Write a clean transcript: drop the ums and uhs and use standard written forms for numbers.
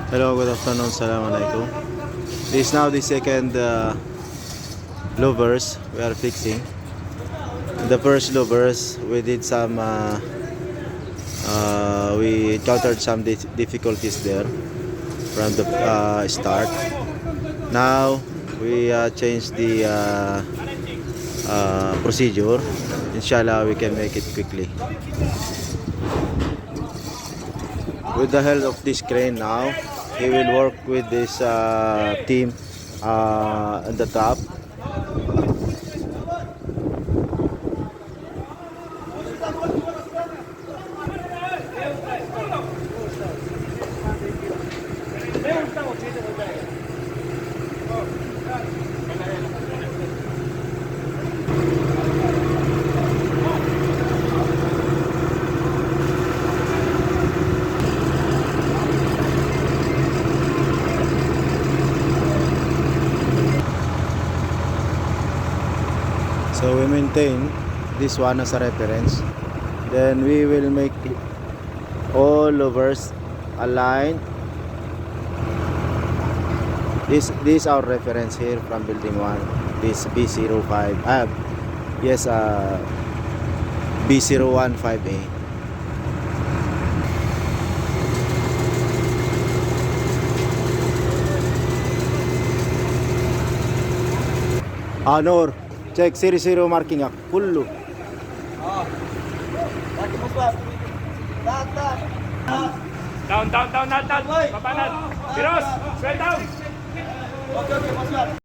Hello, good afternoon, Assalamualaikum. This is now the second louvers we are fixing. The first louvers we did some we encountered some difficulties there from the start. Now we changed the procedure. Inshallah we can make it quickly. With the help of this crane now, he will work with this team on the top. So we maintain this one as a reference. Then we will make all louvers aligned. This our reference here from building 1. This B05. Yes, B015A. Nur, check 00 marking up. Kullu. Down, down, down, down, down. Papanan. Piros, swell down. Okay, okay,